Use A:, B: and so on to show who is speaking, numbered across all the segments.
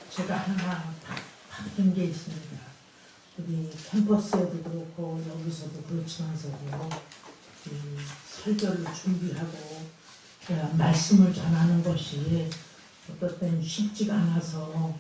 A: 제가 하나 바뀐 게 있습니다. 우리 캠퍼스에도 그렇고 여기서도 그렇지만서도 설교를 준비하고 말씀을 전하는 것이 어떨 땐 쉽지가 않아서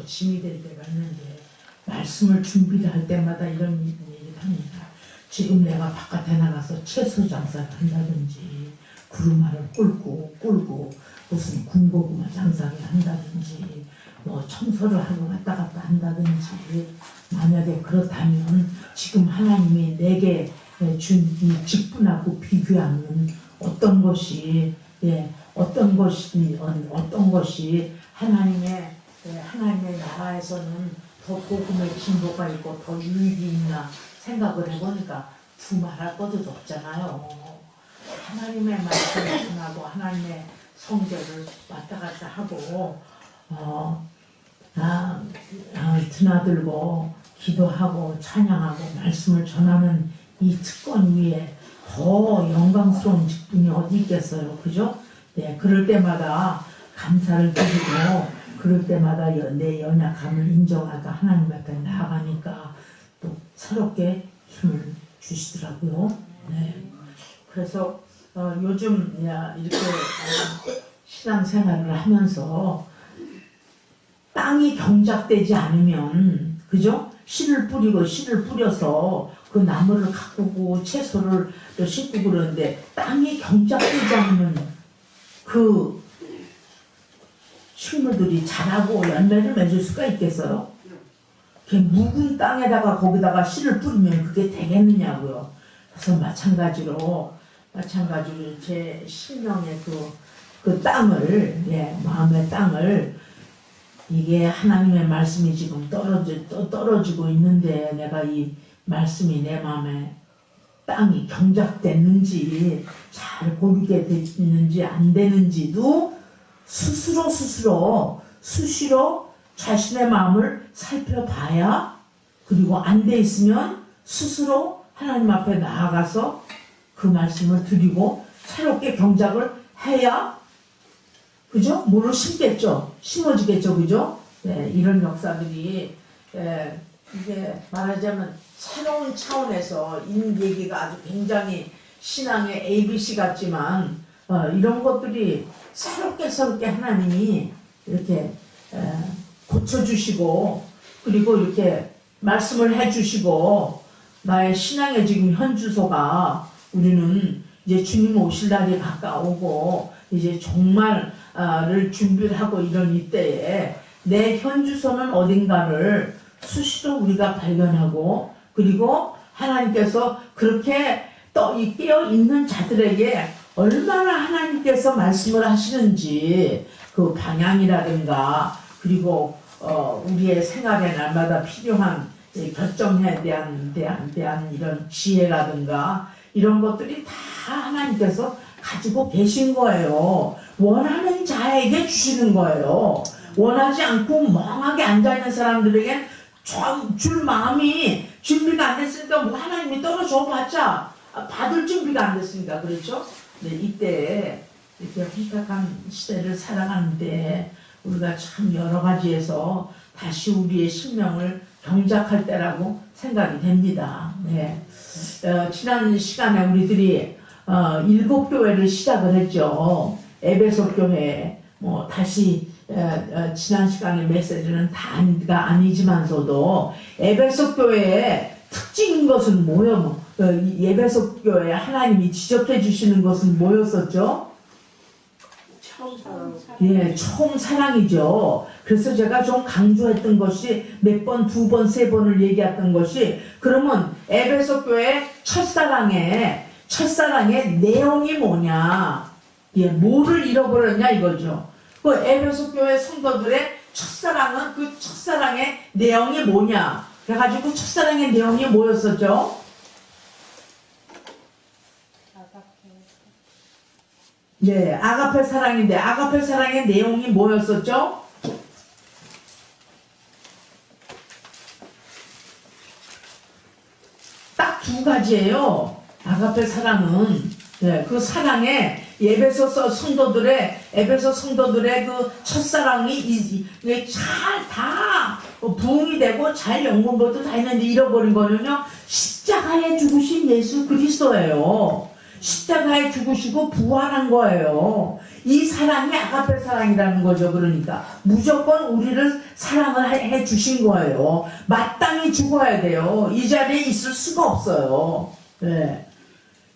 A: 짐이 될 때가 있는데, 말씀을 준비를 할 때마다 이런 얘기를 합니다. 지금 내가 바깥에 나가서 채소 장사를 한다든지 구루마를 꿀고 무슨 군고구마 장사를 한다든지 뭐 청소를 하고 왔다 갔다 한다든지, 만약에 그렇다면 지금 하나님이 내게 준 이 직분하고 비교하면 어떤 것이 하나님의 나라에서는 더 복음의 진보가 있고 더 유익이 있나 생각을 해보니까 두말할 것도 없잖아요. 하나님의 말씀을 전하고 하나님의 성결을 왔다 갔다 하고 드나들고 기도하고 찬양하고 말씀을 전하는 이 특권 위에 더 영광스러운 직분이 어디 있겠어요, 그죠? 네, 그럴 때마다 감사를 드리고, 그럴 때마다 내 연약함을 인정하다 하나님 앞에 나아가니까 또 새롭게 힘을 주시더라고요. 네. 그래서 요즘 이렇게 신앙생활을 하면서 땅이 경작되지 않으면, 그죠? 씨를 뿌려서 그 나무를 가꾸고 채소를 심고 그러는데, 땅이 경작되지 않으면 그 식물들이 자라고 열매를 맺을 수가 있겠어요? 묵은 땅에다가 거기다가 씨를 뿌리면 그게 되겠느냐고요. 그래서 마찬가지로 제 심령의 그 땅을, 마음의 땅을, 이게 하나님의 말씀이 지금 떨어지고 있는데, 내가 이 말씀이 내 마음에 땅이 경작됐는지 잘 고르게 됐는지 안 되는지도 수시로 자신의 마음을 살펴봐야, 그리고 안 돼 있으면 스스로 하나님 앞에 나아가서 그 말씀을 드리고 새롭게 경작을 해야, 그죠? 뭐를 심어지겠죠, 그죠? 네, 이런 역사들이 이게 말하자면 새로운 차원에서 이 얘기가 아주 굉장히 신앙의 ABC 같지만, 이런 것들이 새롭게 하나님이 이렇게 고쳐주시고, 그리고 이렇게 말씀을 해주시고, 나의 신앙의 지금 현주소가, 우리는 이제 주님 오실 날이 가까우고 이제 종말을 준비를 하고 이런 이때에 내 현주소는 어딘가를 수시로 우리가 발견하고, 그리고 하나님께서 그렇게 깨어있는 자들에게 얼마나 하나님께서 말씀을 하시는지 그 방향이라든가, 그리고 우리의 생활에 날마다 필요한 결정에 대한 이런 지혜라든가, 이런 것들이 다 하나님께서 가지고 계신 거예요. 원하는 자에게 주시는 거예요. 원하지 않고 멍하게 앉아있는 사람들에게 줄 마음이 준비가 안 됐으니까 뭐 하나님이 떨어져 봤자 받을 준비가 안 됐으니까, 그렇죠? 네, 이때 이렇게 혼탁한 시대를 살아가는데 우리가 참 여러 가지에서 다시 우리의 신명을 경작할 때라고 생각이 됩니다. 네. 지난 시간에 우리들이 7교회를 시작을 했죠. 에베소 교회, 다시 지난 시간의 메시지는 다가 아니지만서도 에베소 교회의 특징인 것은 뭐요? 에베소 교회에 하나님이 지적해 주시는 것은 뭐였었죠? 처음 사랑이죠. 그래서 제가 좀 강조했던 것이 몇 번, 2번, 3번을 얘기했던 것이, 그러면 에베소 교회 첫사랑의 내용이 뭐냐? 뭐를 잃어버렸냐 이거죠. 그 에베소 교회 성도들의 첫사랑은 그 첫사랑의 내용이 뭐냐? 그래가지고 첫사랑의 내용이 뭐였었죠? 네, 아가페 사랑인데 아가페 사랑의 내용이 뭐였었죠? 딱 2가지예요. 아가페 사랑은 네, 그 사랑에 에베소 성도들의 그 첫사랑이 잘 다 부흥이 되고 잘 연금보도 다 했는데 잃어버린 거는요, 십자가에 죽으신 예수 그리스도예요. 십자가에 죽으시고 부활한 거예요. 이 사랑이 아가페 사랑이라는 거죠. 그러니까 무조건 우리를 사랑을 해 주신 거예요. 마땅히 죽어야 돼요. 이 자리에 있을 수가 없어요. 네.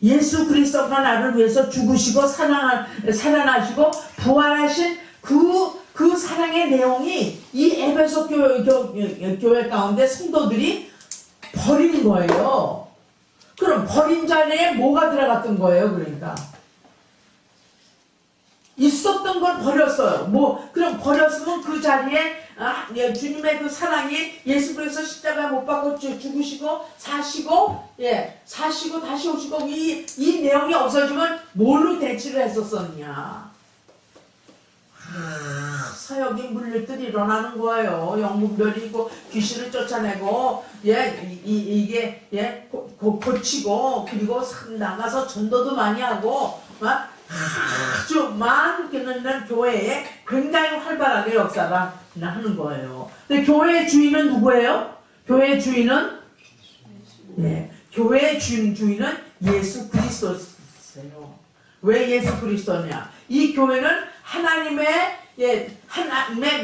A: 예수 그리스도가 나를 위해서 죽으시고 살아나시고 부활하신 그 사랑의 내용이 이 에베소 교회 가운데 성도들이 버린 거예요. 그럼 버린 자리에 뭐가 들어갔던 거예요? 그러니까 있었던 걸 버렸어요. 그럼 버렸으면 그 자리에 주님의 그 사랑이 예수 그리스도 십자가에 못 박고 죽으시고 사시고 다시 오시고 이 내용이 없어지면 뭘로 대치를 했었었냐? 사역이 물릴듯 일어나는 거예요. 영분별이고 귀신을 쫓아내고 이게 고치고 그리고 나가서 전도도 많이 하고 아주 많은 교회에 굉장히 활발하게 역사를 하는 거예요. 근데 교회의 주인은 누구예요? 교회의 주인은 교회의 주인은 예수 그리스도세요. 왜 예수 그리스도냐? 이 교회는 하나님의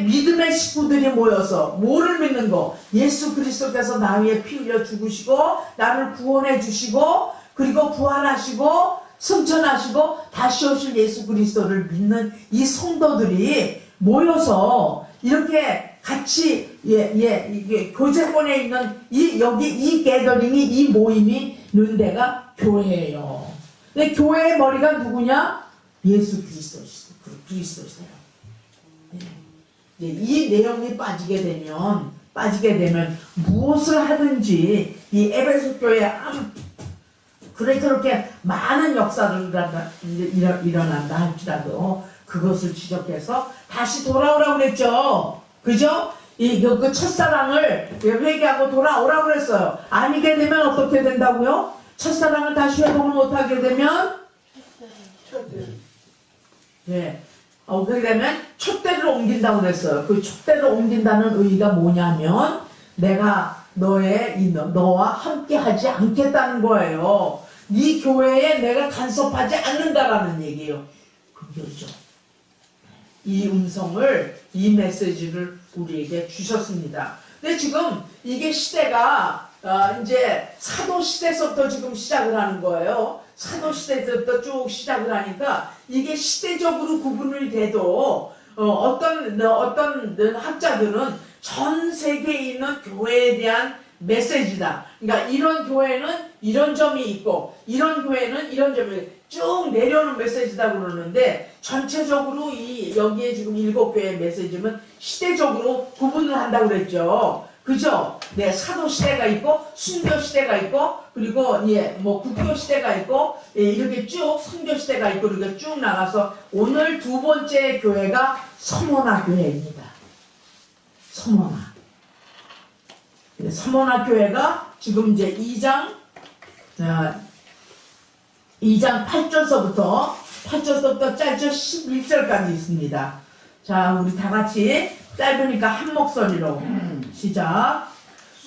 A: 믿음의 식구들이 모여서 뭐를 믿는 거? 예수 그리스도께서 나 위에 피 흘려 죽으시고 나를 구원해 주시고 그리고 부활하시고 승천하시고 다시 오실 예수 그리스도를 믿는 이 성도들이 모여서 이렇게 같이 이게 교제권에 있는 여기 이 게더링이 이 모임이 있는 데가 교회예요. 근데 교회의 머리가 누구냐? 예수 그리스도세요. 이 내용이 빠지게 되면 무엇을 하든지 이 에베소 교회에 그렇게 많은 역사를 일어난다 할지라도 그것을 지적해서 다시 돌아오라고 그랬죠. 그죠? 그 첫사랑을 회개하고 돌아오라고 그랬어요. 아니게 되면 어떻게 된다고요? 첫사랑을 다시 회복을 못하게 되면 그렇게 되면 촛대를 옮긴다고 그랬어요. 그 촛대를 옮긴다는 의의가 뭐냐면 내가 너와 함께 하지 않겠다는 거예요. 네 교회에 내가 간섭하지 않는다라는 얘기예요. 그거죠. 이 음성을, 이 메시지를 우리에게 주셨습니다. 근데 지금 이게 시대가 이제 사도 시대서부터 지금 시작을 하는 거예요. 사도 시대부터 쭉 시작을 하니까 이게 시대적으로 구분이 돼도 어떤 학자들은 전 세계에 있는 교회에 대한 메시지다. 그러니까 이런 교회는 이런 점이 있고 이런 교회는 이런 점이 쭉 내려오는 메시지다 그러는데 전체적으로 여기에 지금 7교회의 메시지는 시대적으로 구분을 한다고 그랬죠. 그죠? 네, 사도 시대가 있고 순교 시대가 있고 그리고 국교 시대가 있고 이렇게 쭉 선교 시대가 있고 이렇게 쭉 나가서 오늘 두 번째 교회가 서머나 교회입니다. 서머나 교회가 지금 이제 2장 8절서부터 짧죠 11절까지 있습니다. 자, 우리 다 같이 짧으니까 한 목소리로 시작.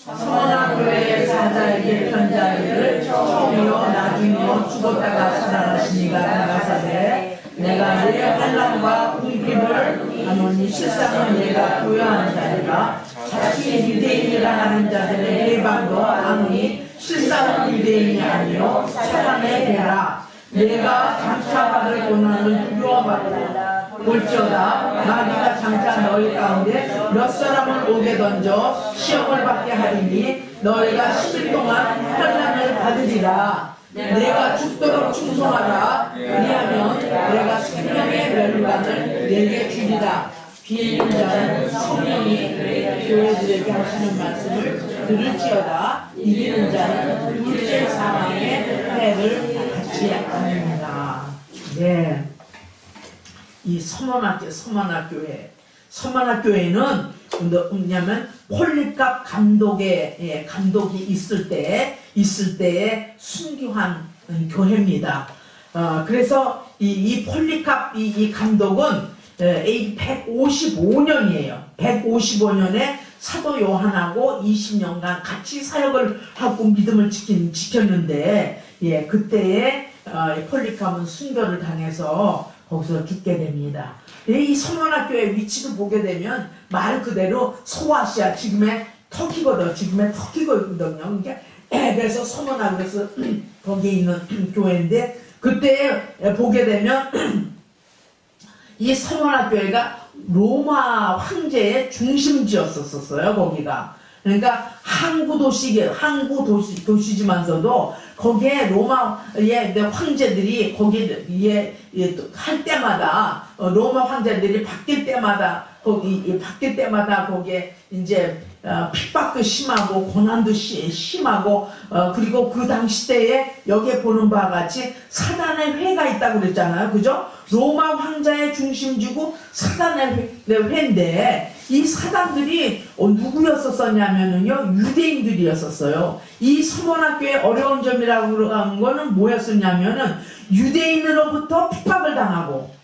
A: 서머나 교회의 사자에게 편자에게 처음이요 나중이요 죽었다가 살아나시니가 나가사대 내가 내 환난과 궁핍을 하노니 실상은 내가 부여한 자리라 자신이 유대인이라 하는 자들의 해방도 아노니 실상은 유대인이 아니요 사람의 배라 내가 장차 받을 고난을 두려워하라 볼지어다 마귀가 장차 너희 가운데 몇 사람을 오게 던져 시험을 받게 하리니 너희가 10일 동안 환난을 받으리라 내가 죽도록 충성하라 그리하면 내가 생명의 멸관을 내게 주리라 비행인 자는 성령이 교회들에게 하시는 말씀을 들을지어다 이기는 자는 둘째 사망의 해를 받지 않는다. 네. 이 서머나 교회는 뭐냐면 폴리갑 감독이 있을 때에 순교한 교회입니다. 그래서 이 폴리캅 이 감독은 AD 155년이에요. 155년에 사도 요한하고 20년간 같이 사역을 하고 믿음을 지켰는데, 예, 그때에 폴리캅은 순교를 당해서 거기서 죽게 됩니다. 이 서머나교의 위치를 보게 되면 말 그대로 소아시아, 지금의 터키거든요. 그러니까 그래서 서머나, 그래서 거기에 있는 교회인데, 그때 보게 되면 이 서머나 교회가 로마 황제의 중심지였었어요. 거기가. 그러니까 항구 도시지만서도 거기에 로마의 황제들이 거기에 할 때마다, 로마 황제들이 바뀔 때마다 거기에 이제 핍박도 심하고 고난도 심하고, 그리고 그 당시 때에 여기에 보는 바와 같이 사단의 회가 있다고 그랬잖아요. 그죠? 로마 황자의 중심지고 사단의 회인데, 이 사단들이 누구였었냐면요, 유대인들이었었어요. 이 서머나교의 어려운 점이라고 하는 거는 뭐였었냐면은 유대인으로부터 핍박을 당하고,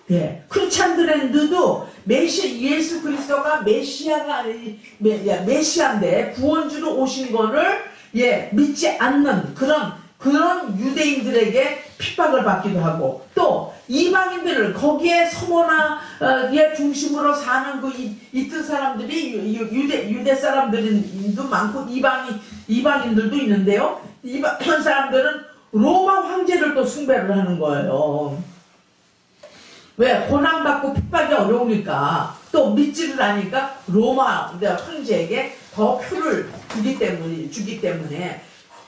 A: 예, 크리스찬들도 예수 그리스도가 메시아인데 구원주로 오신 거를, 예, 믿지 않는 그런 유대인들에게 핍박을 받기도 하고, 또 이방인들을, 거기에 서머나의 중심으로 사는 이틀 사람들이 유대 사람들도 많고 이방인들도 있는데요. 이방 사람들은 로마 황제를 또 숭배를 하는 거예요. 왜? 고난받고 핍박이 어려우니까, 또 믿지를 않으니까 로마 황제에게 더 표를 주기 때문에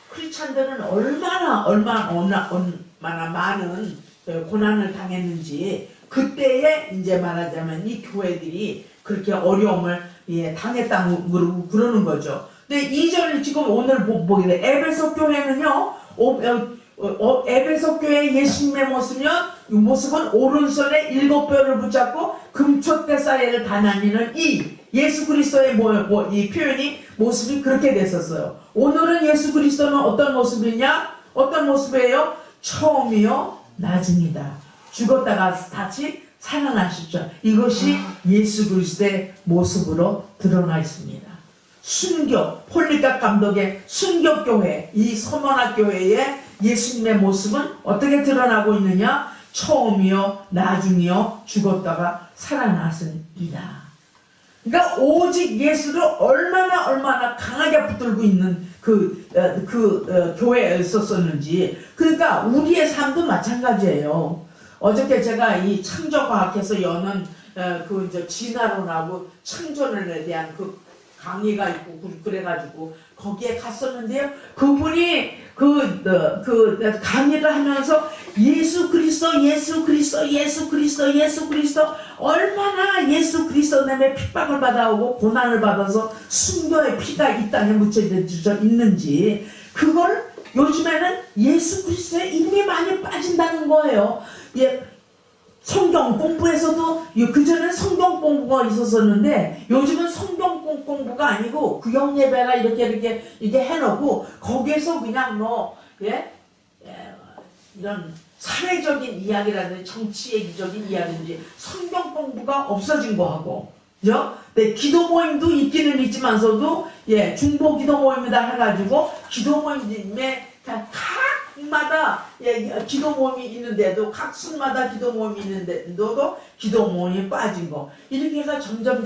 A: 크리스찬들은 얼마나 많은 고난을 당했는지, 그때에 이제 말하자면 이 교회들이 그렇게 어려움을, 예, 당했다고 그러는 거죠. 근데 이절 지금 오늘 보게 돼. 에베소 교회는요, 에베소 교회 예수님의 모습은 오른손에 7뼈를 붙잡고 금초대 사이를 다니는 이 예수 그리스도의 이 표현이, 모습이 그렇게 됐었어요. 오늘은 예수 그리스도는 어떤 모습이냐? 어떤 모습이에요? 처음이요, 나중이다. 죽었다가 다시 살아나셨죠. 이것이 예수 그리스도의 모습으로 드러나 있습니다. 순교, 폴리캅 감독의 순교교회, 이 서머나 교회의 예수님의 모습은 어떻게 드러나고 있느냐? 처음이요, 나중이요, 죽었다가 살아났습니다. 그러니까 오직 예수를 얼마나 강하게 붙들고 있는 교회에 있었었는지. 그러니까 우리의 삶도 마찬가지예요. 어저께 제가 이 창조과학에서 여는 진화론하고 창조론에 대한 강의가 있고 그래가지고 거기에 갔었는데요. 그분이 강의를 하면서 예수 그리스도 얼마나 예수 그리스도 때문에 핍박을 받아오고 고난을 받아서 순교의 피가 이 땅에 묻혀져 있는지, 그걸 요즘에는 예수 그리스도의 이름이 많이 빠진다는 거예요. 예. 성경 공부에서도 그전엔 성경 공부가 있었었는데, 요즘은 성경 공부가 아니고 구역 예배나 이렇게 해놓고 거기에서 그냥 이런 사회적인 이야기라든지 정치 얘기적인 이야기든지 성경 공부가 없어진 거하고, 그죠? 네, 기도 모임도 있기는 있지만서도, 예, 중보 기도 모임이다 해가지고 기도 모임에 각마다, 예, 기도 모임이 있는데도, 각 순마다 기도 모임이 있는데도 기도 모임이 빠진 거, 이렇게 해서 점점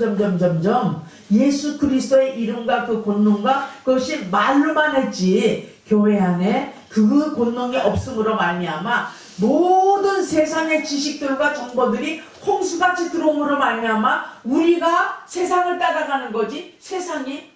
A: 예수 그리스도의 이름과 그 권능과 그것이 말로만 했지 교회 안에 그 권능이 없음으로 말미암아 모든 세상의 지식들과 정보들이 홍수같이 들어옴으로 말미암아 우리가 세상을 따라가는 거지, 세상이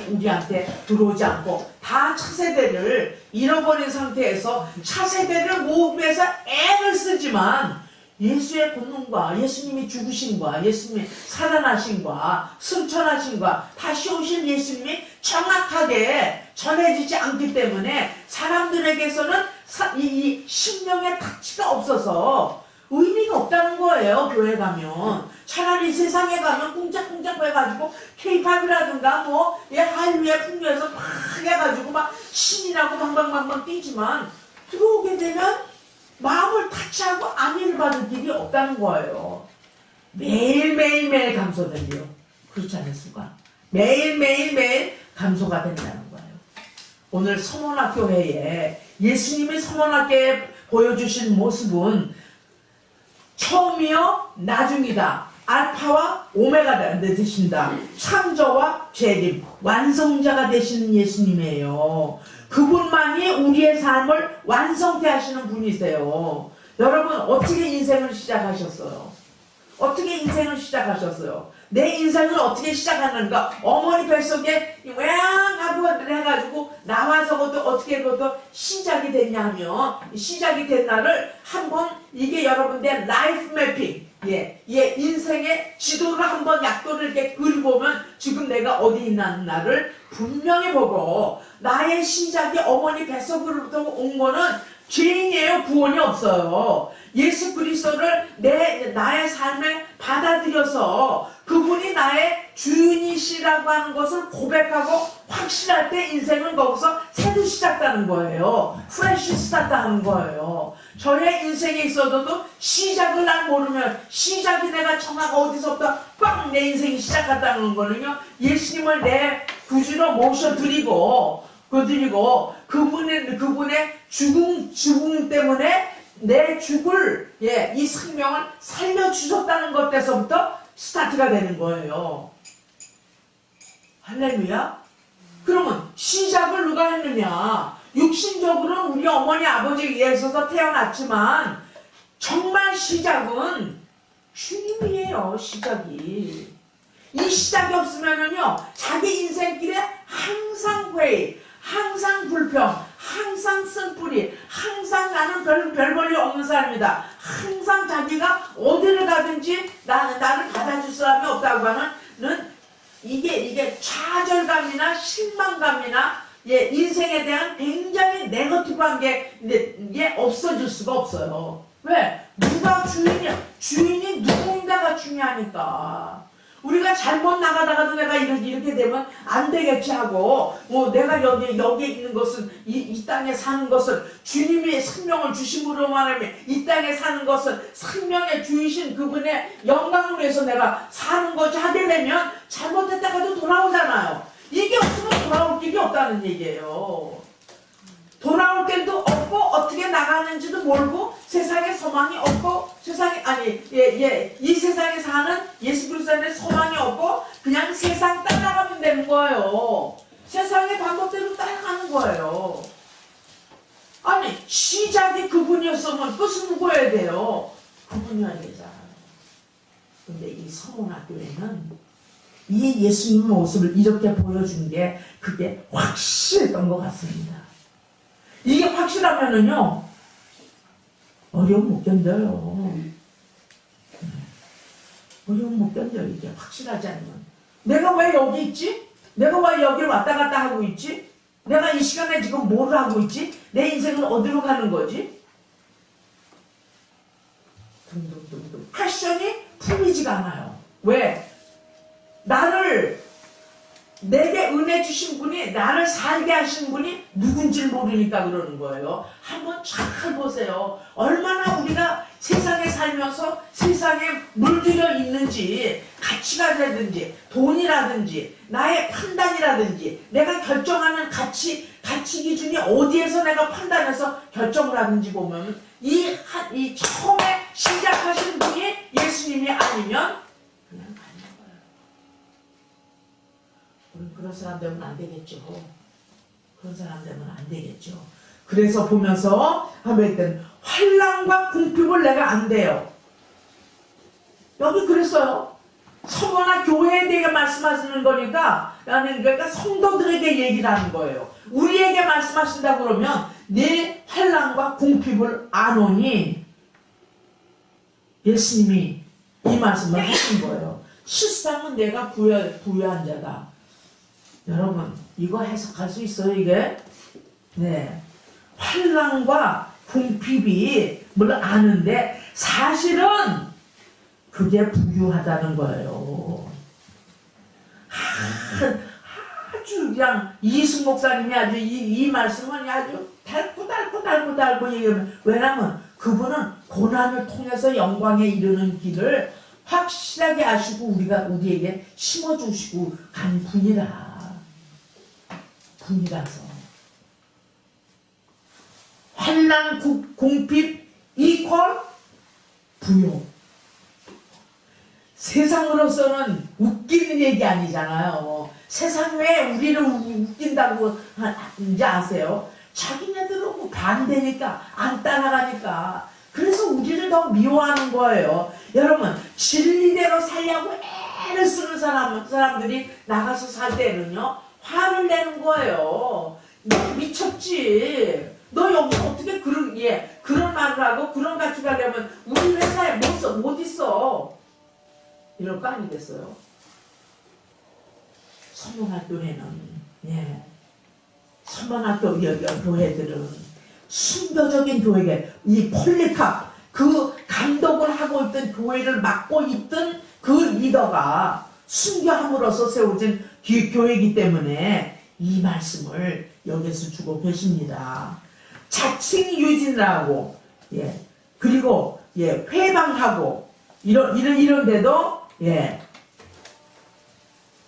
A: 우리한테 들어오지 않고, 다 차세대를 잃어버린 상태에서 차세대를 모으기 위해서 애를 쓰지만, 예수의 권능과 예수님이 죽으신과 예수님이 살아나신과 승천하신과 다시 오신 예수님이 정확하게 전해지지 않기 때문에 사람들에게서는 이 신명의 가치가 없어서 의미가 없다는 거예요. 교회 가면 차라리 세상에 가면 꿍짝꿍짝 해가지고 K-팝이라든가 뭐 한류에 풍류해서 막 해가지고 막 신이라고 방방방방 뛰지만 들어오게 되면 마음을 타치하고 안위를 받을 일이 없다는 거예요. 매일매일 감소되려. 그렇지 않습니까? 매일 감소가 된다는 거예요. 오늘 서문학교회에 예수님이 서문학교에 보여주신 모습은 처음이요 나중이다. 알파와 오메가가 되신다. 창조와 재림, 완성자가 되시는 예수님이에요. 그분만이 우리의 삶을 완성케 하시는 분이세요. 여러분 어떻게 인생을 시작하셨어요? 어떻게 인생을 시작하셨어요? 내 인생을 어떻게 시작하는가? 어머니 뱃속에 외양하고 해가지고 나와서부터 어떻게 그것도 시작이 됐냐면 시작이 된 날을 한번 이게 여러분들 라이프 매핑 인생의 지도를 한번 약도를 이렇게 그려보면 지금 내가 어디 있는 나를 분명히 보고 나의 시작이 어머니 뱃속으로부터 온 거는 죄인이에요. 구원이 없어요. 예수 그리스도를 나의 삶에 받아들여서 그분이 나의 주인이시라고 하는 것을 고백하고 확신할 때 인생은 거기서 새로 시작하는 거예요. 프레시 스타트 하는 거예요. 저의 인생에 있어도 시작을 난 모르면 시작이 내가 정확 어디서부터 꽉 내 인생이 시작한다는 거는요. 예수님을 내 구주로 모셔드리고 그분의 죽음 때문에 내 죽을 이 생명을 살려주셨다는 것에서부터 스타트가 되는 거예요. 할렐루야. 그러면 시작을 누가 했느냐? 육신적으로는 우리 어머니 아버지에 의해서 태어났지만 정말 시작은 주님이에요. 시작이. 이 시작이 없으면은요 자기 인생길에 항상 회의, 항상 불평, 항상 쓴뿌리, 항상 나는 별 볼일 없는 사람이다. 항상 자기가 어디를 가든지 나를 받아줄 사람이 없다고 하는 이게 좌절감이나 실망감이나 인생에 대한 굉장히 네거티브한 게 없어질 수가 없어요. 왜? 누가 주인이야? 주인이 누구인가가 중요하니까. 우리가 잘못 나가다가도 내가 이렇게 되면 안 되겠지 하고, 내가 여기에 있는 것은, 이 땅에 사는 것은 주님이 생명을 주심으로 말하면 이 땅에 사는 것은 생명의 주이신 그분의 영광으로 해서 내가 사는 거지 하게 되면 잘못했다가도 돌아오잖아요. 이게 없으면 돌아올 길이 없다는 얘기예요. 돌아올 길도 없고 어떻게 나가는지도 모르고 세상에 소망이 없고 이 세상에 사는 예수 그리스도의 소망이 없고 그냥 세상 따라가면 되는 거예요. 세상의 방법대로 따라가는 거예요. 아니 시작이 그분이었으면 끝은 누구여야 돼요? 그분이어야 되잖아요. 근데 이 서문학교에는 이 예수님 모습을 이렇게 보여준 게 그게 확실했던 것 같습니다. 이게 확실하면은요 어려움 못 견뎌요. 어려움 못 견뎌요. 이게 확실하지 않으면. 내가 왜 여기 있지? 내가 왜 여기를 왔다 갔다 하고 있지? 내가 이 시간에 지금 뭘 하고 있지? 내 인생은 어디로 가는 거지? 둥둥둥둥. 패션이 풀리지가 않아요. 왜? 내게 은혜 주신 분이, 나를 살게 하신 분이 누군지를 모르니까 그러는 거예요. 한번 잘 보세요. 얼마나 우리가 세상에 살면서 세상에 물들여 있는지, 가치가라든지, 돈이라든지, 나의 판단이라든지, 내가 결정하는 가치 기준이 어디에서 내가 판단해서 결정을 하는지 보면, 이 처음에 시작하신 분이 예수님이 아니면, 그런 사람 되면 안 되겠죠. 그런 사람 되면 안 되겠죠. 그래서 보면서 하면 환난과 궁핍을 내가 안 돼요. 여기 그랬어요. 성원아 교회에 대해 말씀하시는 거니까 그러니까 성도들에게 얘기를 하는 거예요. 우리에게 말씀하신다 그러면 내 환난과 궁핍을 아노니 예수님이 이 말씀을 하신 거예요. 실상은 내가 부유한 자다. 여러분 이거 해석할 수 있어요 이게? 네. 환난과 궁핍이 물론 아는데 사실은 그게 부유하다는 거예요. 아주 그냥 이승 목사님이 아주 이 말씀은 아주 달고 얘기하면, 왜냐면 그분은 고난을 통해서 영광에 이르는 길을 확실하게 아시고 우리에게 심어주시고 간 분이라서 환난 궁핍 이퀄 부요. 세상으로서는 웃기는 얘기 아니잖아요. 세상 왜 우리를 웃긴다고 하는지 아세요? 자기네들은 뭐 반대니까 안 따라가니까. 그래서 우리를 더 미워하는 거예요. 여러분, 진리대로 살려고 애를 쓰는 사람들이 나가서 살 때는요, 화를 내는 거예요. 너 미쳤지? 너 여기 어떻게 그런 말을 하고 그런 가치가 되면 우리 회사에 못 있어? 이럴 거 아니겠어요? 서문학교에는, 서문학교 교회들은 순교적인 교회에 이 폴리캅, 그 감독을 하고 있던 교회를 맡고 있던 그 리더가 순교함으로써 세워진 교회이기 때문에 이 말씀을 여기서 주고 계십니다. 자칭 유진을 하고, 그리고, 회방하고, 이런데도,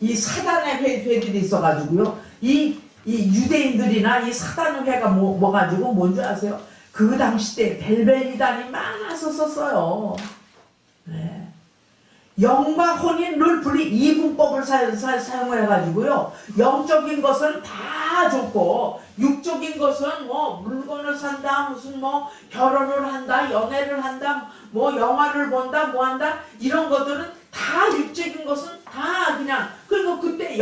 A: 이 사단의 회들이 있어가지고요, 이 유대인들이나 이 사단의 회가 뭐 가지고 뭔지 아세요? 그 당시 때 벨벨이단이 많아서 썼어요. 영과 혼인을 분리 이분법을 사용을 해가지고요, 영적인 것은 다 좋고 육적인 것은 뭐 물건을 산다, 무슨 뭐 결혼을 한다, 연애를 한다, 뭐 영화를 본다, 뭐 한다, 이런 것들은 다 육적인 것은 다 그냥, 그리고 그때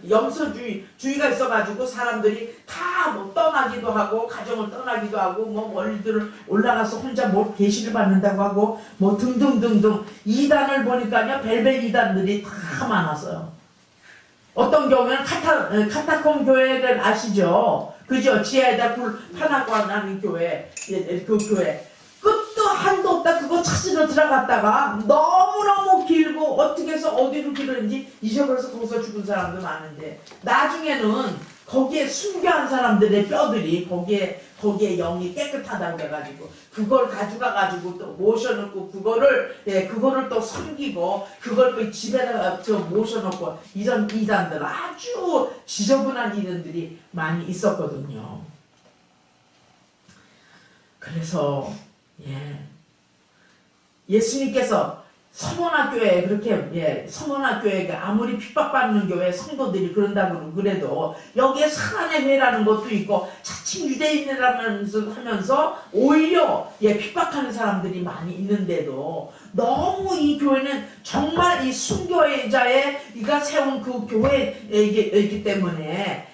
A: 염소주의가 있어가지고 사람들이 다 뭐 떠나기도 하고 가정을 떠나기도 하고 뭐 멀리들 올라가서 혼자 뭐 계시를 받는다고 하고 뭐 등등등등 이단을 보니까요, 벨벨 이단들이 다 많았어요. 어떤 경우에는 카타콤 교회를 아시죠? 그죠? 지하에다 불 파나고 하는 교회, 그 교회. 끝도 한도 없다. 그거 찾으러 들어갔다가 너무너무 길고 어떻게 해서 어디로 길었는지 잊어버려서 거기서 죽은 사람도 많은데, 나중에는 거기에 순교한 사람들의 뼈들이 거기에 영이 깨끗하다고 해가지고 그걸 가져가가지고 또 모셔놓고 그거를 또 섬기고 그걸 또 집에다가 모셔놓고 이런 이단들, 아주 지저분한 이단들이 많이 있었거든요. 그래서 예수님께서 서문학교에 그렇게 서문학교에 아무리 핍박받는 교회 성도들이 그런다고 그래도 여기에 사단의 회라는 것도 있고 자칭 유대인이라면서 오히려 핍박하는 사람들이 많이 있는데도 너무 이 교회는 정말 이 순교자가 세운 그 교회이기 때문에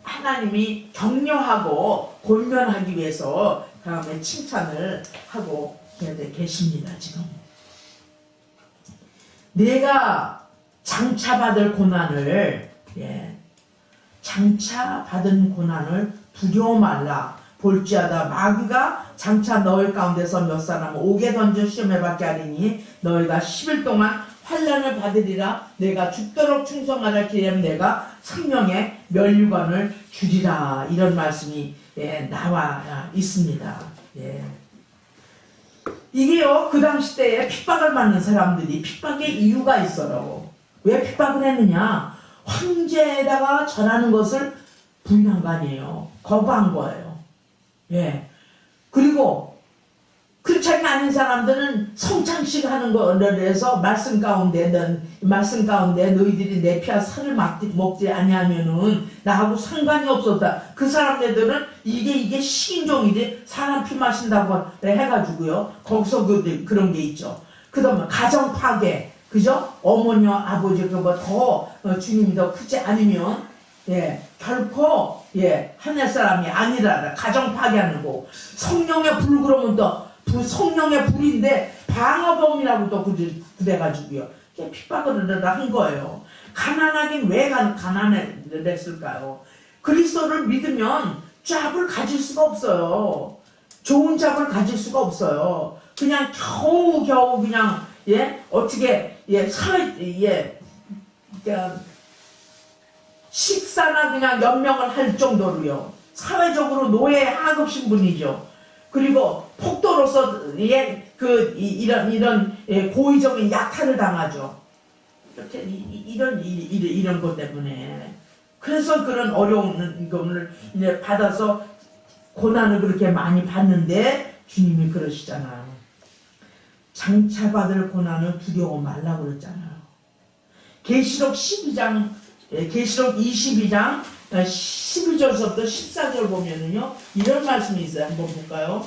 A: 하나님이 격려하고 권면하기 위해서 다음에 칭찬을 하고 계십니다. 지금 내가 장차받을 고난을 장차받은 고난을 두려워 말라. 볼지어다 마귀가 장차 너희 가운데서 몇 사람을 옥에 던져 시험에 받게 하리니 너희가 10일 동안 환난을 받으리라. 내가 죽도록 충성하라. 기회하면 내가 생명의 면류관을 주리라. 이런 말씀이 나와 있습니다. 이게요, 그 당시 때에 핍박을 받는 사람들이 핍박의 이유가 있어요. 왜 핍박을 했느냐? 황제에다가 전하는 것을 부인한 거 아니에요. 거부한 거예요. 그리고 그렇지 않은 사람들은 성찬식 하는 거를 해서 말씀 가운데 너희들이 내 피와 살을 먹지 아니하면은 나하고 상관이 없었다. 그 사람들은 이게 신종이지 사람 피 마신다고 해가지고요. 거기서 그런 게 있죠. 그 다음에 가정 파괴, 그죠? 어머니와 아버지 더 주님이 더 크지 않으면 결코 하늘 사람이 아니라 가정 파괴하는 거. 성령의 불 그러면 또 성령의 불인데 방어범이라고 또 그래가지고요. 핍박을 한 거예요. 가난하긴 왜 가난했을까요? 그리스도를 믿으면 쫙을 가질 수가 없어요. 좋은 잠을 가질 수가 없어요. 그냥 겨우겨우 그냥 어떻게 그러니까 식사나 그냥 연명을 할 정도로요. 사회적으로 노예 하급 신분이죠. 그리고 폭도로서 이런 고의적인 약탈을 당하죠. 이렇게 이런 것 때문에 그래서 그런 어려운 것을 받아서 고난을 그렇게 많이 받는데 주님이 그러시잖아요. 장차받을 고난을 두려워 말라고 그랬잖아요. 계시록 12장 계시록 22장 12절부터 14절 보면은요 이런 말씀이 있어요. 한번 볼까요?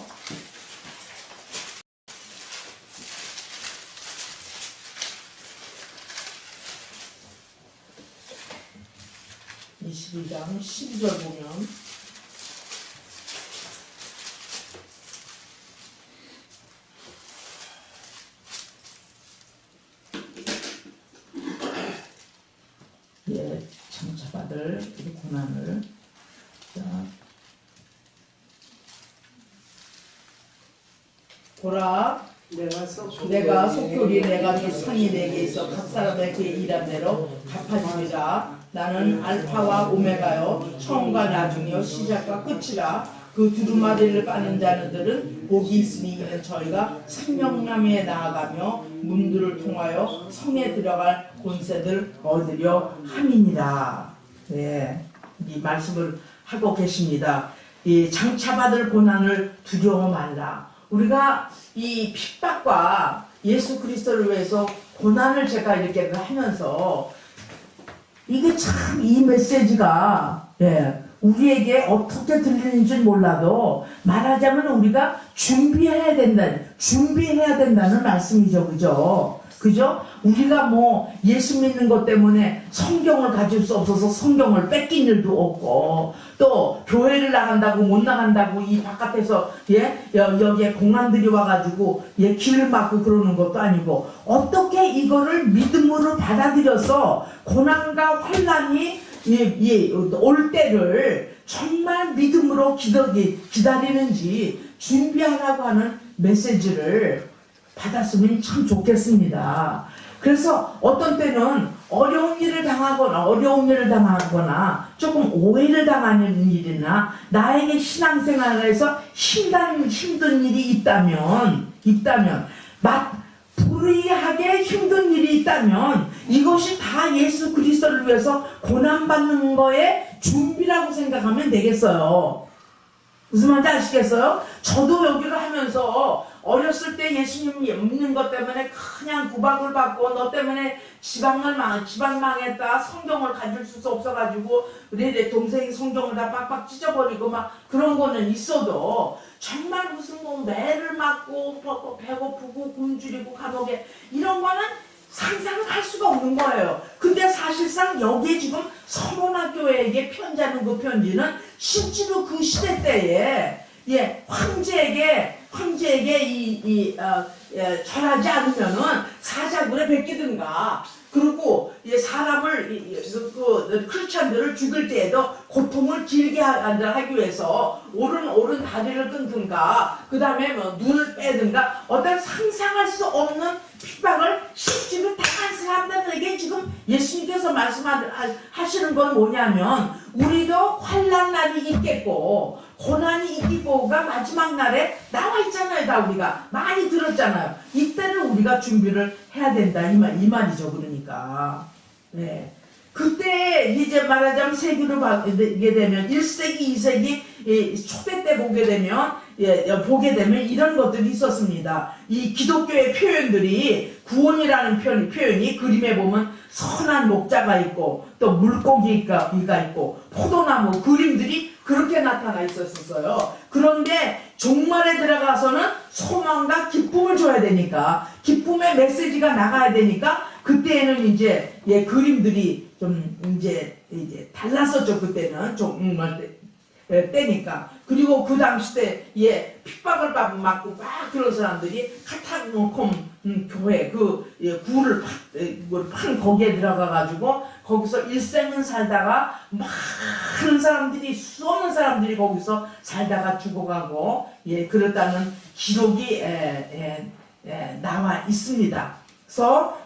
A: 22장 12절 보면 장차받을 고난을 보라 내가 속효리 내가 주 상이 내게 있어 각 사람의 그의 일한 대로 갚아주리라. 나는 알파와 오메가요 처음과 나중이요 시작과 끝이라. 그 두루마리를 까는 자들은 복이 있으니 이는 저희가 생명나무에 나아가며 문들을 통하여 성에 들어갈 권세들 얻으려 함이니라. 네, 이 말씀을 하고 계십니다. 이 장차받을 고난을 두려워 말라. 우리가 이 핍박과 예수 그리스도를 위해서 고난을 제가 이렇게 하면서 이게 참 이 메시지가 우리에게 어떻게 들리는지 몰라도 말하자면 우리가 준비해야 된다는 말씀이죠. 그죠? 우리가 뭐 예수 믿는 것 때문에 성경을 가질 수 없어서 성경을 뺏긴 일도 없고 또 교회를 나간다고 못 나간다고 이 바깥에서 여기에 공안들이 와가지고 길을 막고 그러는 것도 아니고 어떻게 이거를 믿음으로 받아들여서 고난과 환난이 올 때를 정말 믿음으로 기다리는지 준비하라고 하는 메시지를 받았으면 참 좋겠습니다. 그래서 어떤 때는 어려운 일을 당하거나 조금 오해를 당하는 일이나 나에게 신앙생활에서 힘든 일이 있다면 불의하게 힘든 일이 있다면 이것이 다 예수 그리스도를 위해서 고난받는 거에 준비라고 생각하면 되겠어요. 무슨 말인지 아시겠어요? 저도 여기를 하면서 어렸을 때 예수님 믿는 것 때문에 그냥 구박을 받고 너 때문에 집안 망했다. 성경을 가질 수 없어가지고 내 동생이 성경을 다 빡빡 찢어버리고 막 그런 거는 있어도 정말 무슨 뭐 매를 맞고 배고프고 굶주리고 감옥에 이런 거는 상상을 할 수가 없는 거예요. 근데 사실상 여기에 지금 서론학교에게 편지하는 그 편지는 실제로 그 시대 때에 황제에게 절하지 않으면은 사자굴에 베끼든가 그리고 사람을 크리스찬들을 죽일 때에도 고통을 길게 하기 위해서 오른 다리를 끊든가 그 다음에 뭐 눈을 빼든가 어떤 상상할 수 없는 핍박을 실제로 당한 사람들에게 지금 예수님께서 말씀하시는 건 뭐냐면 우리도 환난 날이 있겠고 고난이 있기고가 마지막 날에 나와 있잖아요. 다 우리가 많이 들었잖아요. 이때는 우리가 준비를 해야 된다 이 말이죠. 그러니까 그때 이제 말하자면 세기로 보게 되면 1세기 2세기 초대 때 보게 되면 이런 것들이 있었습니다. 이 기독교의 표현들이 구원이라는 표현이 그림에 보면 선한 목자가 있고 또 물고기가 있고 포도나무 그림들이 그렇게 나타나 있었어요. 그런데 종말에 들어가서는 소망과 기쁨을 줘야 되니까 기쁨의 메시지가 나가야 되니까 그때는 이제 그림들이 좀 이제 달랐었죠. 그때는 정말 때니까. 그리고 그 당시 때에 핍박을 맞고 막 그런 사람들이 카타콤 교회 굴을 판 거기에 들어가가지고 거기서 일생을 살다가 많은 사람들이 수없는 사람들이 거기서 살다가 죽어가고 그렇다는 기록이 나와 있습니다. 그래서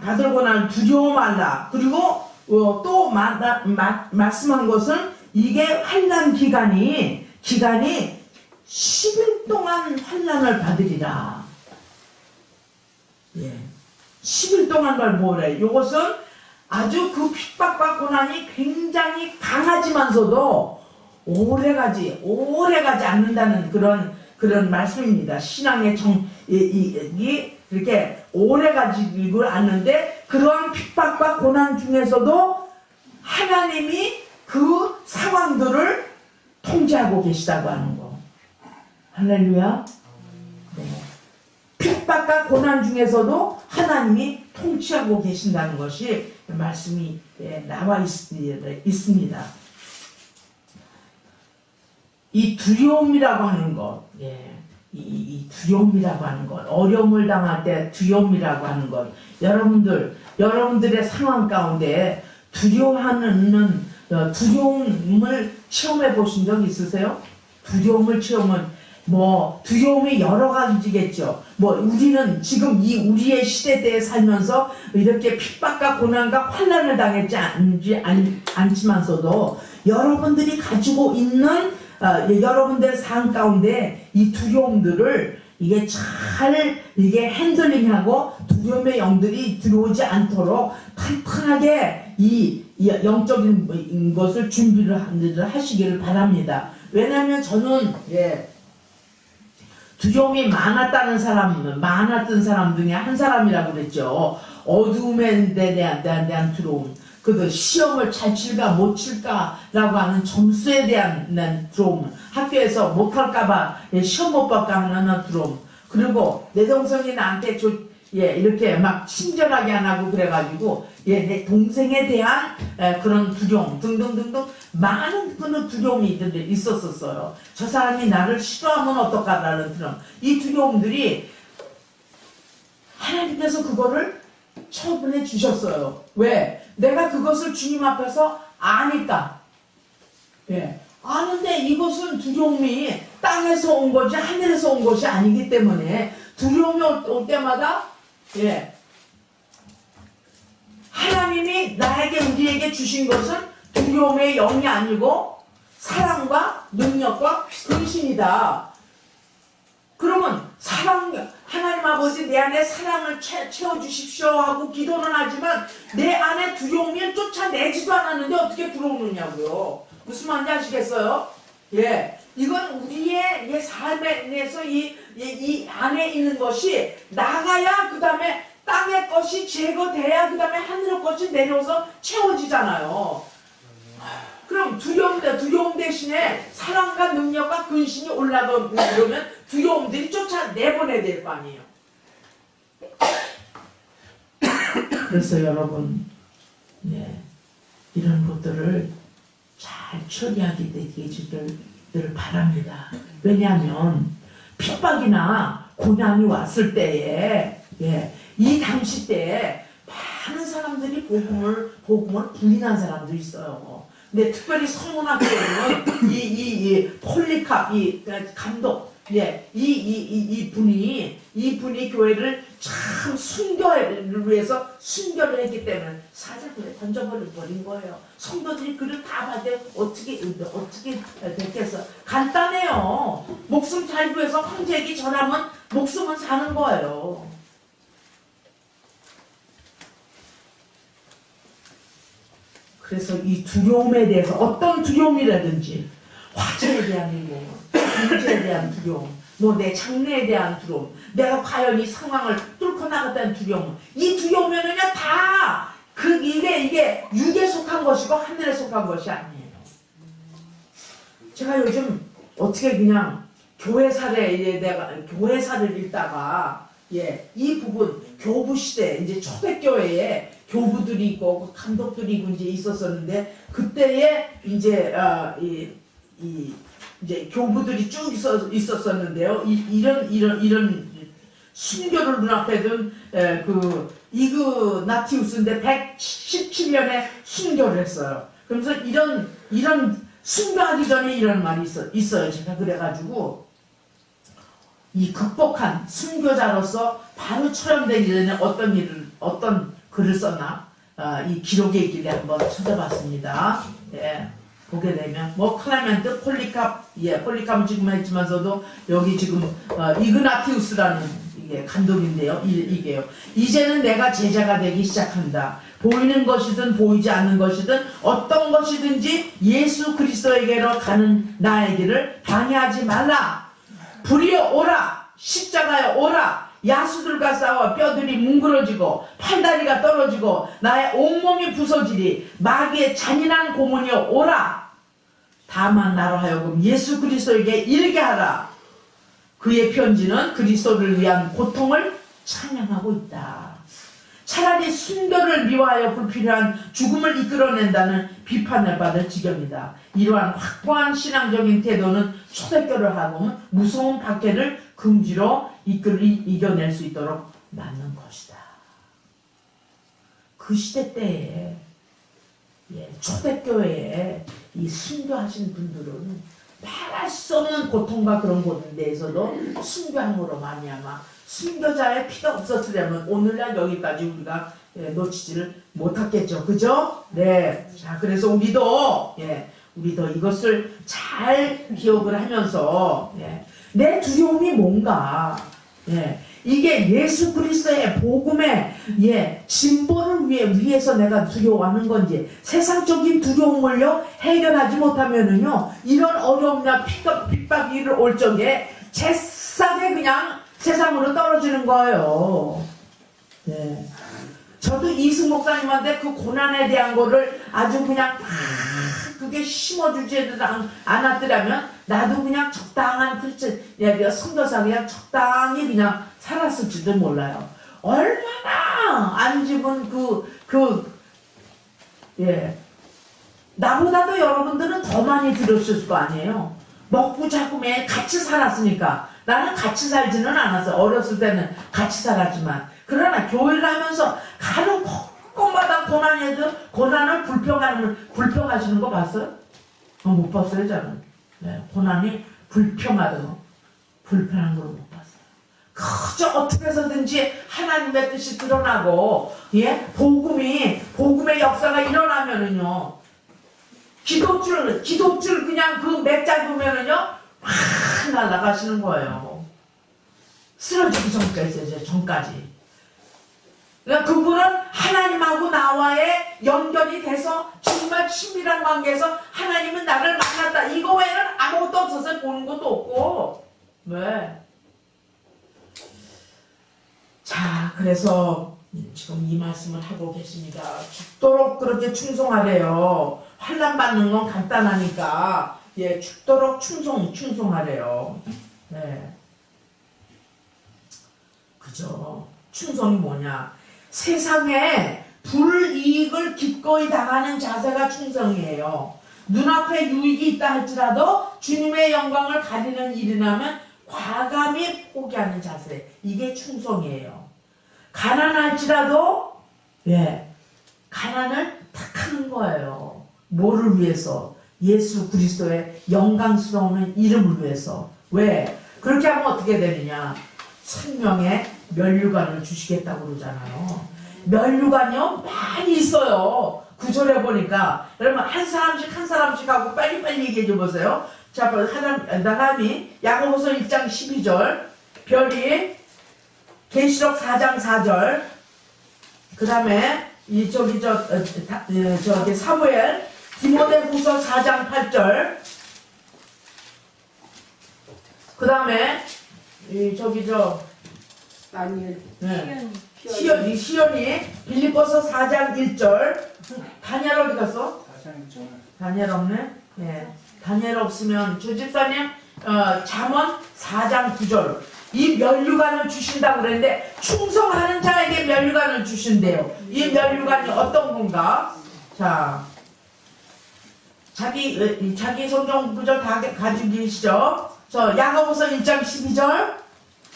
A: 받을 고난을 두려워 말라. 그리고 또 말씀한 것은 이게 환난 기간이 10일 동안 환난을 받으리라. 10일 동안 뭐래? 이것은 아주 그 핍박과 고난이 굉장히 강하지만서도 오래가지 않는다는 그런 말씀입니다. 신앙의 이 그렇게 오래가지를 않는데 그러한 핍박과 고난 중에서도 하나님이 그 상황들을 통제하고 계시다고 하는 거. 할렐루야. 네. 핍박과 고난 중에서도 하나님이 통치하고 계신다는 것이 말씀이 나와 있습니다. 이 두려움이라고 하는 것, 이 두려움이라고 하는 것, 어려움을 당할 때 두려움이라고 하는 것, 여러분들의 상황 가운데 두려움을 체험해 보신 적 있으세요? 두려움을 두려움이 여러 가지겠죠. 우리는 지금 이 우리의 시대대에 살면서 이렇게 핍박과 고난과 환난을 당했지 않지만서도 여러분들이 가지고 있는 여러분들의 삶 가운데 이 두려움들을 이게 핸들링하고 두려움의 영들이 들어오지 않도록 탄탄하게 이 영적인 것을 준비를 하시기를 바랍니다. 왜냐하면 저는 두려움이 많았던 사람 중에 한 사람이라고 그랬죠. 어두움에 대한 두려움. 시험을 잘 칠까 못 칠까라고 하는 점수에 대한 두려움. 학교에서 못할까봐 시험 못 볼까 하는 두려움. 그리고 내 동생이 나한테 이렇게 막 친절하게 안 하고 그래가지고 내 동생에 대한 그런 두려움 등등등등 많은 그런 두려움이 있었어요. 저 사람이 나를 싫어하면 어떡하라는 두려움. 이 두려움들이 하나님께서 그거를 처분해 주셨어요. 왜? 내가 그것을 주님 앞에서 아니까. 아는데 이것은 두려움이 땅에서 온 것이 하늘에서 온 것이 아니기 때문에 두려움이 올 때마다 하나님이 우리에게 주신 것은 두려움의 영이 아니고 사랑과 능력과 근신이다. 그러면 하나님 아버지 내 안에 사랑을 채워주십시오 하고 기도는 하지만 내 안에 두려움이 쫓아내지도 않았는데 어떻게 들어오느냐고요. 무슨 말인지 아시겠어요? 이건 우리의 삶에서 이 안에 있는 것이 나가야 그 다음에 땅의 것이 제거돼야 그 다음에 하늘의 것이 내려서 채워지잖아요. 그럼 두려움 대신에 사랑과 능력과 근신이 올라가면 두려움들이 쫓아내보내야 될 거 아니에요. 그래서 여러분 이런 것들을 잘 처리하게 되기를 바랍니다. 왜냐하면 핍박이나 고난이 왔을 때에 이 당시 때에 많은 사람들이 복음을 부인한 사람도 있어요. 근데 특별히 성문학교는 이 폴리캅 감독 이 분이 교회를 참 순교를 위해서 순교를 했기 때문에 사실 그래 던져버린 거예요. 성도들이 그를 다 받을 어떻게 됐겠어? 간단해요. 목숨 잘 구해서 황제에게 전하면 목숨은 사는 거예요. 그래서 이 두려움에 대해서 어떤 두려움이라든지 화재에 대한 두려움, 문제에 대한 두려움, 내 장래에 대한 두려움, 내가 과연 이 상황을 뚫고 나갔다는 두려움, 이 두려움에는요 다 이게 육에 속한 것이고 하늘에 속한 것이 아니에요. 제가 요즘 어떻게 그냥 교회사를 읽다가 이 부분 교부 시대 이제 초대교회에 교부들이 있고 감독들이 이제 있었었는데 그때에 이제 이제 교부들이 쭉 있었었는데요. 이런 순교를 눈앞에 둔 그 이그나티우스인데 117년에 순교를 했어요. 그러면서 이런 순교하기 전에 이런 말이 있어요. 제가 그래가지고 이 극복한 순교자로서 바로 처형되기 전에 어떤 글을 썼나 이 기록에 있길래 한번 찾아봤습니다. 예, 보게 되면 뭐 클레멘트, 폴리캅은 지금 했지만서도 여기 지금 이그나티우스라는 이게 감독인데요. 이게요. 이제는 내가 제자가 되기 시작한다. 보이는 것이든 보이지 않는 것이든 어떤 것이든지 예수 그리스도에게로 가는 나의 길을 방해하지 말라. 불이여 오라. 십자가여 오라. 야수들과 싸워 뼈들이 뭉그러지고 팔다리가 떨어지고 나의 온몸이 부서지리. 마귀의 잔인한 고문이여 오라. 다만 나로 하여금 예수 그리스도에게 이르게 하라. 그의 편지는 그리스도를 위한 고통을 찬양하고 있다. 차라리 순교를 미워하여 불필요한 죽음을 이끌어낸다는 비판을 받을 지경이다. 이러한 확고한 신앙적인 태도는 초대교를 하고 무서운 박해를 긍지로 이겨낼 수 있도록 맞는 것이다. 그 시대 때에 초대교회에 이 순교하신 분들은 말할 수 없는 고통과 그런 곳에서도 순교함으로 말미암아 순교자의 피가 없었으려면 오늘날 여기까지 우리가 놓치지를 못했겠죠. 그죠? 네. 자, 그래서 우리도 이것을 잘 기억을 하면서 내 두려움이 뭔가 이게 예수 그리스도의 복음의 진보를 위해서 내가 두려워하는 건지 세상적인 두려움을요 해결하지 못하면은요 이런 어려움이나 핍박이 올 적에 제싸게 그냥 세상으로 떨어지는 거예요. 네. 저도 이승 목사님한테 그 고난에 대한 거를 아주 그냥 그게 심어주지 않았더라면 나도 그냥 적당한 선교사 그냥 적당히 그냥 살았을지도 몰라요. 얼마나 안 집은 나보다도 여러분들은 더 많이 들으실 거 아니에요. 먹고 자고 매 같이 살았으니까. 나는 같이 살지는 않았어. 어렸을 때는 같이 살았지만. 그러나 교회를 하면서 가는 곳마다 고난을 불평하시는 거 봤어요? 못 봤어요, 저는. 고난이 불평한 걸 못 봤어요. 그저 어떻게 해서든지 하나님의 뜻이 드러나고, 복음의 역사가 일어나면은요, 기도줄 그냥 그 몇 잡으면은요, 확 날아가시는 거예요. 쓰러지기 전까지. 그러니까 그분은 하나님하고 나와의 연결이 돼서 정말 친밀한 관계에서 하나님은 나를 만났다. 이거 외에는 아무것도 없어서 보는 것도 없고. 왜? 자, 그래서 지금 이 말씀을 하고 계십니다. 죽도록 그렇게 충성하래요. 환난 받는 건 간단하니까 죽도록 충성하래요. 네. 그죠? 충성이 뭐냐? 세상에 불이익을 기꺼이 당하는 자세가 충성이에요. 눈앞에 유익이 있다 할지라도 주님의 영광을 가리는 일이라면 과감히 포기하는 자세. 이게 충성이에요. 가난할지라도 가난을 택하는 거예요. 뭐를 위해서? 예수 그리스도의 영광스러운 이름을 위해서. 왜? 그렇게 하면 어떻게 되느냐? 생명의 면류관을 주시겠다고 그러잖아요. 면류관이요? 많이 있어요. 구절에 보니까. 여러분 한 사람씩 하고 빨리빨리 얘기해 줘보세요. 자, 하나님이 야고보서 1장 12절, 별이 계시록 4장 4절, 그 다음에 사무엘 디모데후서 4장 8절, 그 다음에 시연이 빌립보서 4장 1절. 다니엘 어디 갔어? 4장 1절. 다니엘 없네? 다니엘 없으면 주집사님 잠언 4장 9절. 이 면류관을 주신다고 그랬는데 충성하는 자에게 면류관을 주신대요. 이 면류관이 어떤 건가? 자, 자기 성경 구절 다 가지고 계시죠? 야고보서 1장 12절.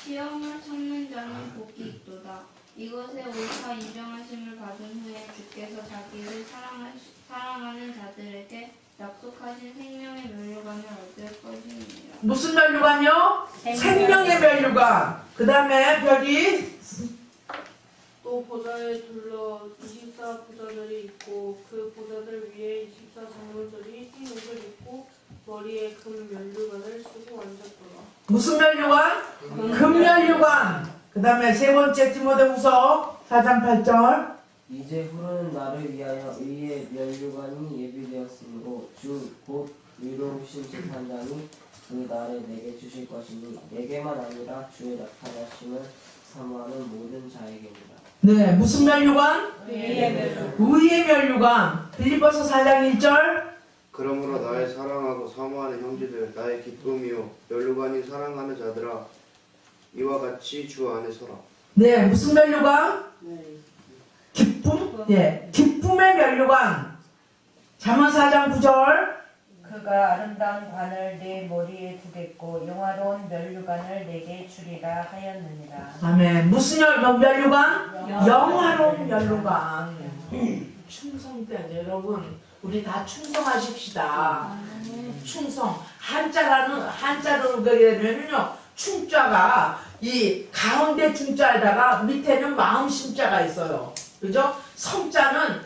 B: 시험을 참는 자는 복이 있도다. 이것에 옳다 인정하심을 받은 후에 주께서 자기를 사랑하는 자들에게 약속하신 생명의 면류관을 얻을 것입니다.
A: 무슨 면류관이요? 생명의 면류관. 그 다음에 별이
C: 또 보좌에 둘러 24 보좌들이 있고 그 보좌들 위에 24 장로들이 흰 옷을 입고 머리에 금 면류관을 쓰고 앉았더라.
A: 무슨 면류관? 금면류관. 그 다음에 세 번째 디모데후서 4장 8절.
D: 이제 흐르는 날을 위하여 의의 면류관이 예비되었으므로 주 곧 의로우신 재판장이 그 날에 내게 주실 것이니 내게만 아니라 주의 나타나심을 사모하는 모든 자에게입니다.
A: 네, 무슨 면류관?
C: 의의
A: 의의 면류관. 빌립보서 4장 1절.
E: 그러므로 나의 사랑하고 사모하는 형제들 나의 기쁨이요 면류관이 사랑하는 자들아 이와 같이 주 안에 서라.
A: 네, 무슨 면류관? 기쁨? 예, 기쁨의 면류관. 잠언 4장 9절.
F: 그가 아름다운 관을 내 머리에 두겠고 영화로운 면류관을 내게 주리라 하였느니라.
A: 아멘. 무슨 면류관? 영화로운 면류관. 충성 때 여러분 우리 다 충성하십시다. 충성. 한자로 그게 되면요 충자가 이 가운데 충자에다가 밑에는 마음 심자가 있어요. 그죠? 성자는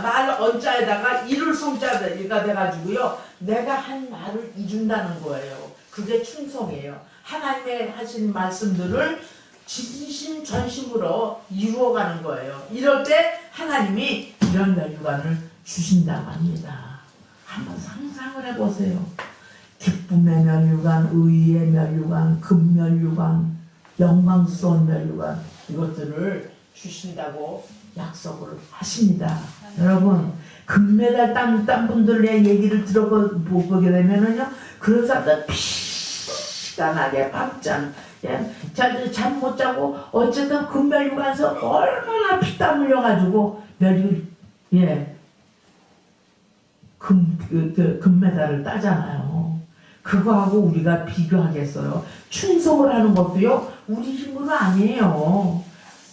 A: 말 언자에다가 이룰 성자가 돼가지고요. 내가 한 말을 이룬다는 거예요. 그게 충성이에요. 하나님의 하신 말씀들을 진심 전심으로 이루어가는 거예요. 이럴 때 하나님이 이런 면류관을 주신다고 합니다. 한번 상상을 해보세요. 기쁨의 면류관, 의의 면류관, 금면류관, 영광스러운 면류관 이것들을 주신다고 약속을 하십니다. 여러분 금메달 딴 분들의 얘기를 들어보게 되면은요 그런 사람들 피가 나게 밤잠 잠 못 자고 어쨌든 금면류관에서 얼마나 피땀 흘려가지고 금메달을 따잖아요. 그거하고 우리가 비교하겠어요. 충성을 하는 것도요 우리 힘으로 아니에요.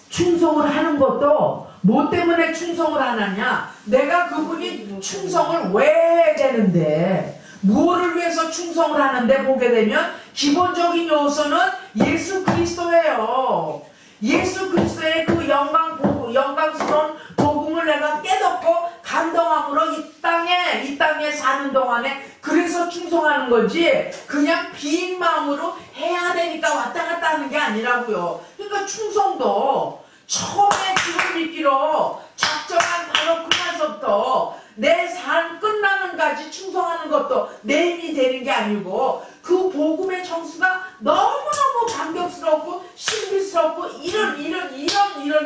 A: 충성을 하는 것도 뭐 때문에 충성을 하느냐? 내가 그분이 충성을 왜 해야 되는데 무엇을 위해서 충성을 하는데 보게 되면 기본적인 요소는 예수 그리스도예요. 예수 그리스도의 그 영광스러운 복음을 내가 깨닫고 감동함으로 이 땅에 사는 동안에 그래서 충성하는 거지 그냥 빈 마음으로 해야 되니까 왔다 갔다 하는 게 아니라고요. 그러니까 충성도 처음에 주를 믿기로 작정한 바로 그날서부터 내 삶 끝나는까지 충성하는 것도 내 힘이 되는 게 아니고 그 복음의 정수가 너무너무 감격스럽고 신비스럽고 이런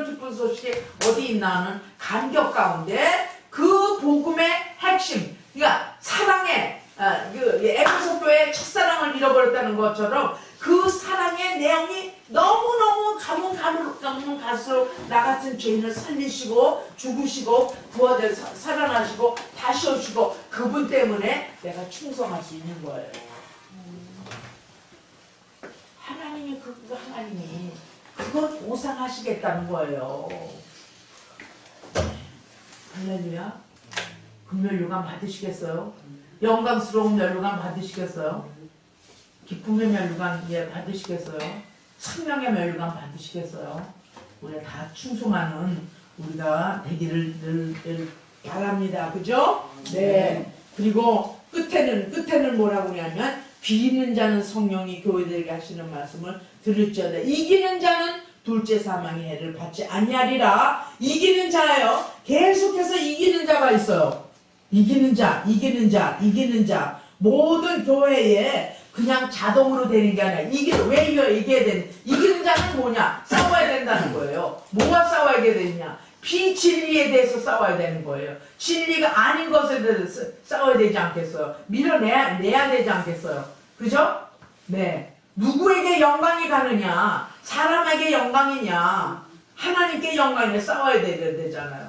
A: 기쁜 소식이 어디 있나 하는 감격 가운데 그 복음의 핵심 그러니까 사랑의 에베소 교회의 첫사랑을 잃어버렸다는 것처럼 그 사랑의 내용이 너무너무 가면 갈수록 나 같은 죄인을 살리시고 죽으시고 부활해 살아나시고 다시 오시고 그분 때문에 내가 충성할 수 있는 거예요. 하나님이 그걸 보상하시겠다는 거예요. 할렐루야. 금면류관 받으시겠어요? 영광스러운 면류관 받으시겠어요? 기쁨의 면류관 받으시겠어요? 생명의 면류관 받으시겠어요? 우리가 다 충성하는 우리가 되기를 늘 바랍니다. 그죠? 네. 그리고 끝에는 뭐라고 하냐면 비는 자는 성령이 교회들에게 하시는 말씀을 들을지어다. 이기는 자는 둘째 사망의 해를 받지 아니하리라. 이기는 자예요. 계속해서 이기는 자가 있어요. 이기는 자. 모든 교회에 그냥 자동으로 되는 게 아니라 왜 이겨야 되는? 이기는 자는 뭐냐? 싸워야 된다는 거예요. 뭐가 싸워야 되느냐? 비진리에 대해서 싸워야 되는 거예요. 진리가 아닌 것에 대해서 싸워야 되지 않겠어요? 밀어내야 되지 않겠어요? 그죠? 네. 누구에게 영광이 가느냐? 사람에게 영광이냐? 하나님께 영광이냐? 싸워야 되잖아요.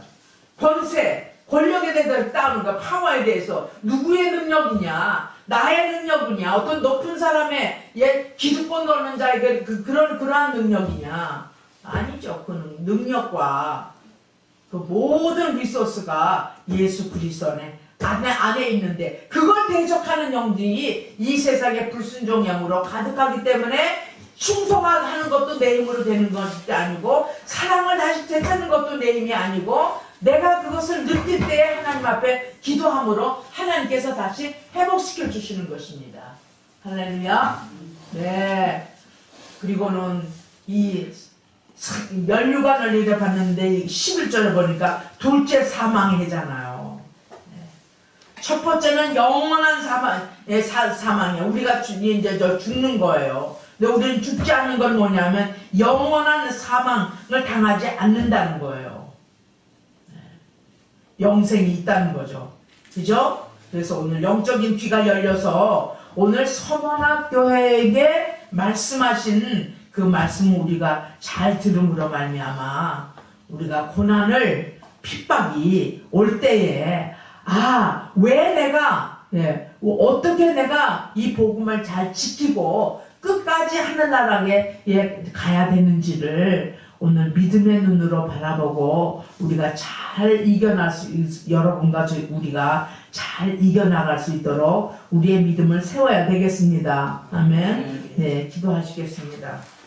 A: 권세, 권력에 대해서 따르는 거야. 파워에 대해서. 누구의 능력이냐? 나의 능력이냐? 어떤 높은 사람의 기득권 걸는 자에게 그러한 능력이냐? 아니죠. 그 능력과 그 모든 리소스가 예수 그리스도 안에 있는데 그걸 대적하는 영들이 이 세상의 불순종형으로 가득하기 때문에 충성하는 것도 내 힘으로 되는 것이 아니고 사랑을 다시 되찾는 것도 내 힘이 아니고 내가 그것을 느낄 때 하나님 앞에 기도함으로 하나님께서 다시 회복시켜 주시는 것입니다. 할렐루야. 네. 그리고는 이 면류관을 내려 봤는데 11절에 보니까 둘째 사망해잖아요. 첫 번째는 영원한 사망이에요. 우리가 이제 죽는 거예요. 근데 우리는 죽지 않는 건 뭐냐면 영원한 사망을 당하지 않는다는 거예요. 영생이 있다는 거죠. 그죠? 그래서 오늘 영적인 귀가 열려서 오늘 서머나 교회에게 말씀하신 그 말씀을 우리가 잘 들음으로 말미암아 우리가 고난을 핍박이 올 때에 왜 내가 어떻게 내가 이 복음을 잘 지키고 끝까지 하늘나라에 가야 되는지를 오늘 믿음의 눈으로 바라보고 우리가 잘 이겨날 수 여러분과 우리가 잘 이겨나갈 수 있도록 우리의 믿음을 세워야 되겠습니다. 아멘. 네, 기도하시겠습니다.